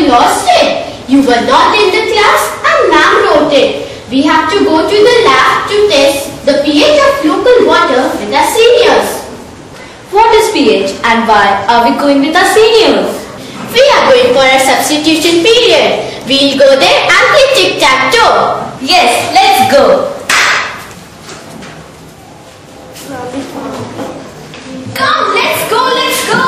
you lost it? You were not in the class and ma'am wrote it. We have to go to the lab to test the pH of local water with our seniors. What is pH and why are we going with our seniors? We are going for a substitution period. We'll go there and play tic-tac-toe. Yes, let's go. Come, let's go, let's go.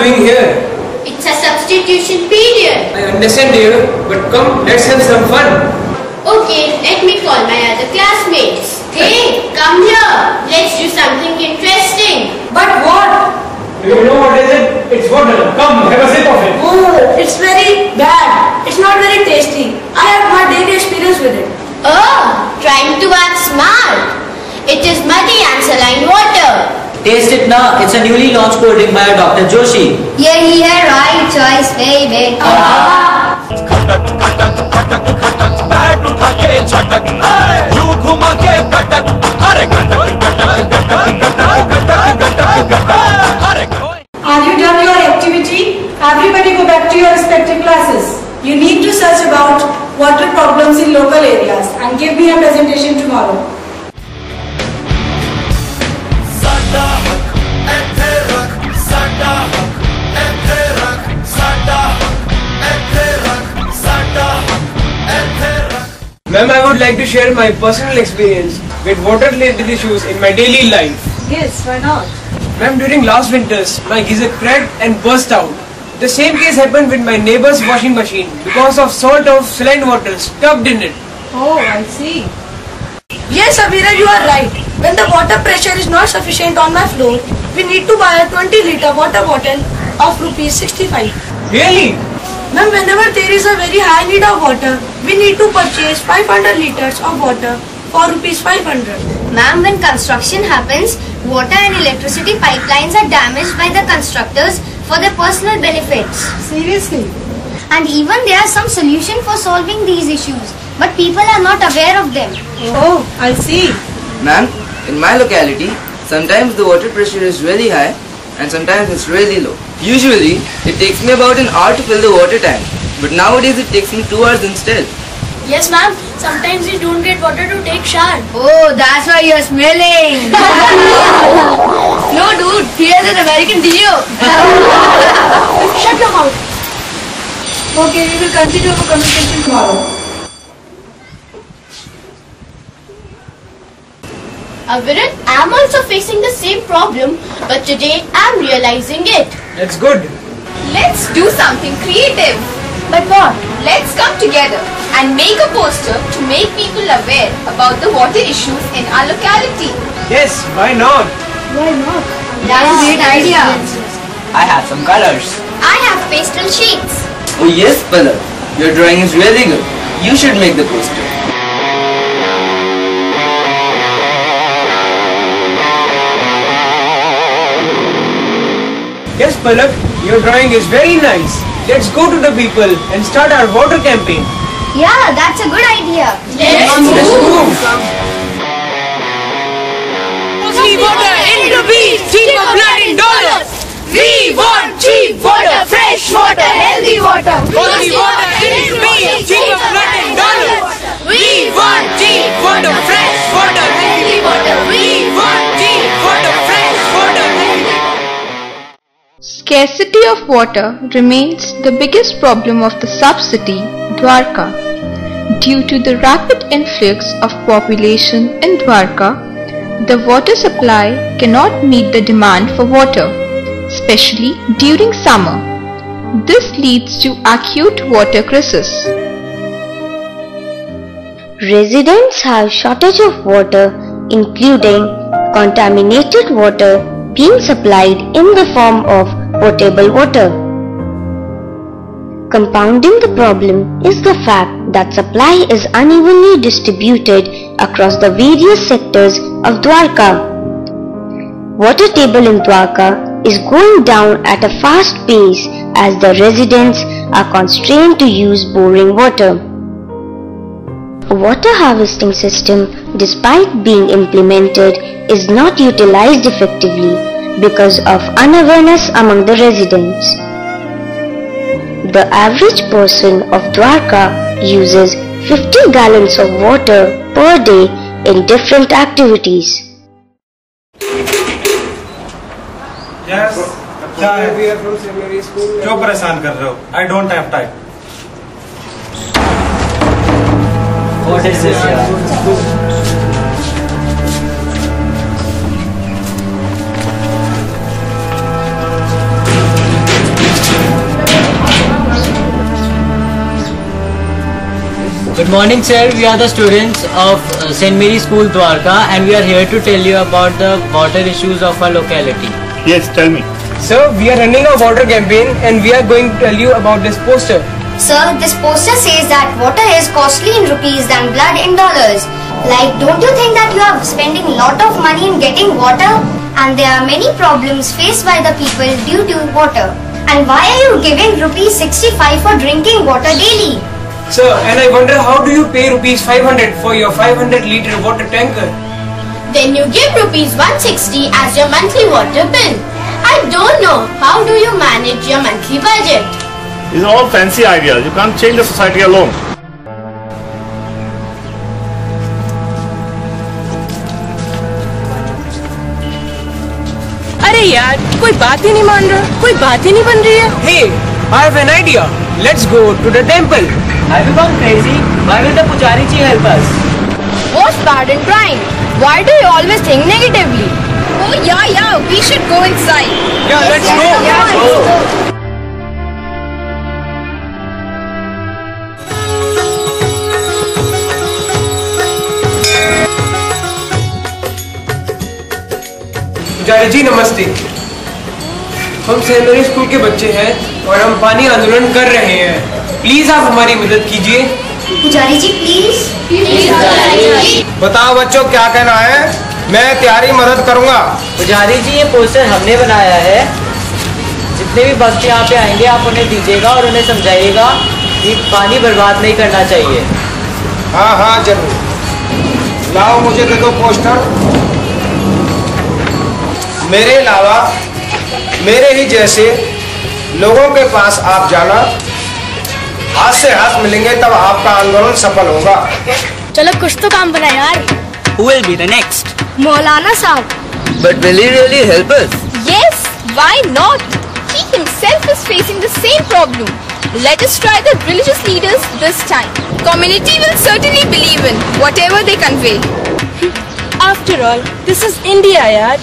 Here. It's a substitution period. I understand, dear, but come, let's have some fun. Okay, let me call my other classmates. Hey, come here. Let's do something interesting. But what? Do you know what is it? It's water. Come, have a sip of it. Oh, it's very bad. It's not very tasty. I have my daily experience with it. Oh, trying to act smart. It is muddy and saline water. Taste it now. It's a newly launched cold drink by Dr. Joshi. Yeah, right choice, baby. Have you done your activity? Everybody go back to your respective classes. You need to search about water problems in local areas and give me a presentation tomorrow. Ma'am, I would like to share my personal experience with water-related issues in my daily life. Yes, why not? Ma'am, during last winters, my geyser cracked and burst out. The same case happened with my neighbor's washing machine because of salt of saline water stuck in it. Oh, I see. Yes, Avira, you are right. When the water pressure is not sufficient on my floor, we need to buy a 20-liter water bottle of ₹65. Really? Ma'am, whenever there is a very high need of water, we need to purchase 500 liters of water for ₹500. Ma'am, when construction happens, water and electricity pipelines are damaged by the constructors for their personal benefits. Seriously? And even there are some solution for solving these issues, but people are not aware of them. Oh, I see. Ma'am, in my locality, sometimes the water pressure is really high and sometimes it's really low. Usually, it takes me about an hour to fill the water tank, but nowadays it takes me 2 hours instead. Yes, ma'am. Sometimes we don't get water to take shower. Oh, that's why you're smelling. No, dude. Here's an American Dio. Shut your mouth. Okay, we will continue our conversation tomorrow. Aviran, I'm also facing the same problem, but today I'm realizing it. That's good. Let's do something creative. But what? Let's come together and make a poster to make people aware about the water issues in our locality. Yes, why not? Why not? That's a great idea. I have some colors. I have pastel sheets. Oh yes, Palak, your drawing is really good. You should make the poster. Yes, Palak, your drawing is very nice. Let's go to the people and start our water campaign. Yeah, that's a good idea. Let's move. Cheap water in the beach, cheaper blood in dollars. We want cheap water, fresh water, healthy water. Quality water in the beach, cheaper blood in dollars. We want cheap water, fresh water, healthy water. We want cheap water, fresh water, healthy water. Scarcity of water remains the biggest problem of the sub-city, Dwarka. Due to the rapid influx of population in Dwarka, the water supply cannot meet the demand for water, especially during summer. This leads to acute water crisis. Residents have shortage of water, including contaminated water being supplied in the form of potable water. Compounding the problem is the fact that supply is unevenly distributed across the various sectors of Dwarka. Water table in Dwarka is going down at a fast pace as the residents are constrained to use boring water. A water harvesting system, despite being implemented, is not utilized effectively because of unawareness among the residents. The average person of Dwarka uses 50 gallons of water per day in different activities. Yes, We are from St.Mary school. क्यों परेशान कर रहे हो? I don't have time. What is this, yaar? Good morning, sir. We are the students of St.Mary School, Dwarka, and we are here to tell you about the water issues of our locality. Yes, tell me. Sir, we are running a water campaign and we are going to tell you about this poster. Sir, this poster says that water is costly in rupees than blood in dollars. Like, don't you think that you are spending a lot of money in getting water? And there are many problems faced by the people due to water. And why are you giving rupees 65 for drinking water daily? Sir, and I wonder how do you pay rupees 500 for your 500 litre water tanker? Then you give rupees 160 as your monthly water bill. I don't know, how do you manage your monthly budget? These are all fancy ideas. You can't change the society alone. अरे यार, कोई बात ही नहीं मान रहा, कोई बात ही नहीं बन रही है। Hey, I have an idea. Let's go to the temple. Have you gone crazy? Why will the Pujari ji help us? What's bad in crying? Why do you always think negatively? Oh yeah, we should go inside. Yeah, let's go. Yeah, let's go. पुजारी जी नमस्ते। हम Saint Mary school के बच्चे हैं और हम पानी आंदोलन कर रहे हैं। प्लीज आप हमारी मदद कीजिए। पुजारी जी प्लीज। बताओ बच्चों क्या कहना है? मैं तैयारी मदद करूंगा। पुजारी जी, ये पोस्टर हमने बनाया है। जितने भी भक्त यहाँ पे आएंगे आप उन्हें दीजिएगा और उन्हें समझाइएगा कि पानी बर्बाद नहीं करना चाहिए। हाँ जरूर। लाओ मुझे दे दो पोस्टर। मेरे अलावा मेरे ही जैसे लोगों के पास आप जाना, हाथ से हाथ मिलेंगे तब आपका आंदोलन सफल होगा। चलो कुछ तो काम बना यार। Who will be the next? मौलाना साहब। But will he really help us? Yes, why not? He himself is facing the same problem. Let us try the religious leaders this time. Community will certainly believe in whatever they convey. After all, this is India, yaar.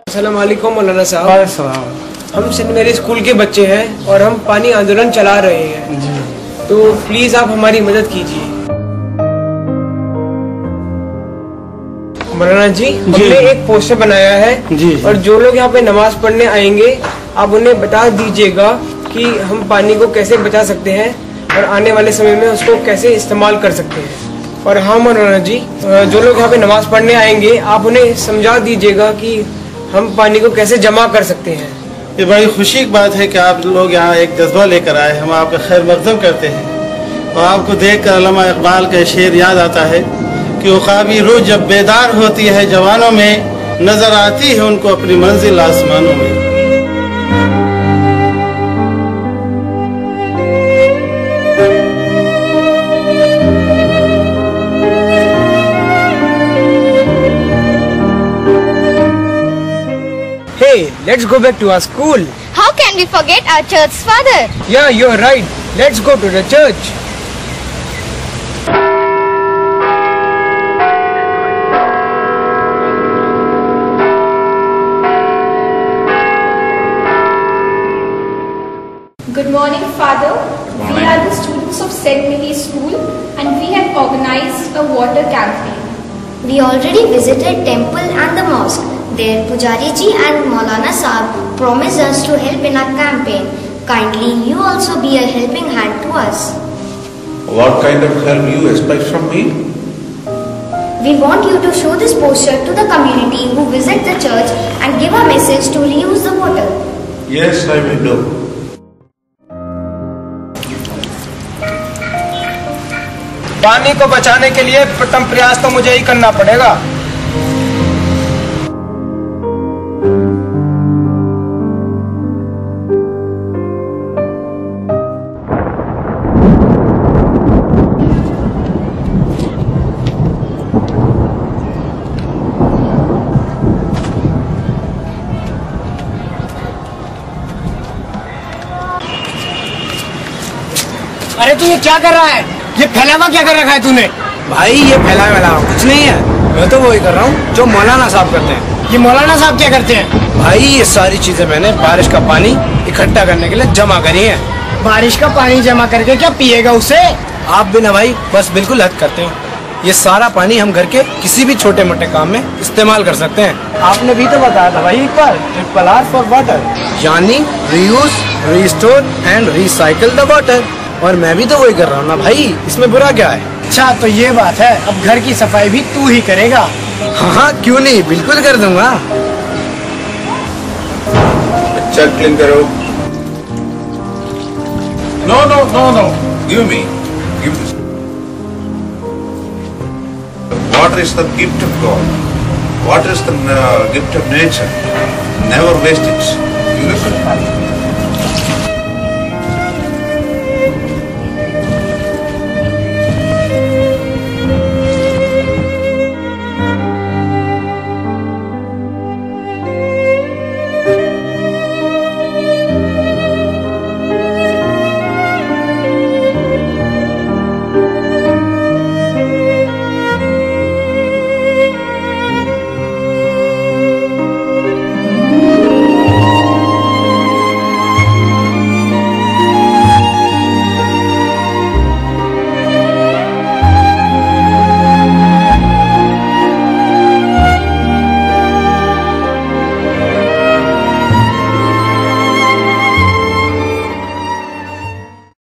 अस्सलामुअलैकुम मौलाना साहब। हम Saint Mary school के बच्चे हैं और हम पानी आंदोलन चला रहे हैं, तो प्लीज आप हमारी मदद कीजिए। मौलाना जी, हमने एक पोस्टर बनाया है और जो लोग यहाँ पे नमाज पढ़ने आएंगे आप उन्हें बता दीजिएगा कि हम पानी को कैसे बचा सकते हैं और आने वाले समय में उसको कैसे इस्तेमाल कर सकते हैं। और हाँ मौलाना जी, जो लोग यहाँ पे नमाज पढ़ने आएंगे आप उन्हें समझा दीजिएगा कि हम पानी को कैसे जमा कर सकते हैं। ये बड़ी खुशी की बात है कि आप लोग यहाँ एक जज्बा लेकर आए। हम आपका खैर मकदम करते हैं और आपको देखकर अल्लामा इकबाल का शेर याद आता है कि उकाबी रूह जब बेदार होती है जवानों में, नजर आती है उनको अपनी मंजिल आसमानों में। Hey, let's go back to our school. How can we forget our church father? Yeah, you're right. Let's go to the church. St.Mary school and we have organized a water campaign. We already visited temple and the mosque. There Pujari ji and Maulana Saab promised us to help in our campaign. Kindly you also be a helping hand to us. What kind of help you expect from me? We want you to show this poster to the community who visit the church and give a message to reuse the water. Yes, I will do. पानी को बचाने के लिए प्रथम प्रयास तो मुझे ही करना पड़ेगा। अरे तू ये क्या कर रहा है? ये फैलावा क्या कर रखा है तूने? भाई ये फैला कुछ नहीं है, मैं तो वही कर रहा हूँ जो मौलाना साहब करते हैं। ये मौलाना साहब क्या करते हैं? भाई ये सारी चीजें मैंने बारिश का पानी इकट्ठा करने के लिए जमा करी है। बारिश का पानी जमा करके क्या पिएगा उसे? आप भी ना भाई बस बिल्कुल हद करते हो। ये सारा पानी हम घर के किसी भी छोटे मोटे काम में इस्तेमाल कर सकते हैं। आपने भी तो बताया था भाई एक बार, ट्रिपल R फॉर वाटर, यानी reuse, restore and recycle the water. और मैं भी तो वही कर रहा हूँ ना भाई, इसमें बुरा क्या है? अच्छा तो ये बात है, अब घर की सफाई भी तू ही करेगा? हाँ क्यों नहीं, बिल्कुल कर दूंगा। अच्छा क्लीन करो। No, no, no, no. Give me. Give this. Water is the gift of God. Water is the gift of nature. Never waste it. You listen.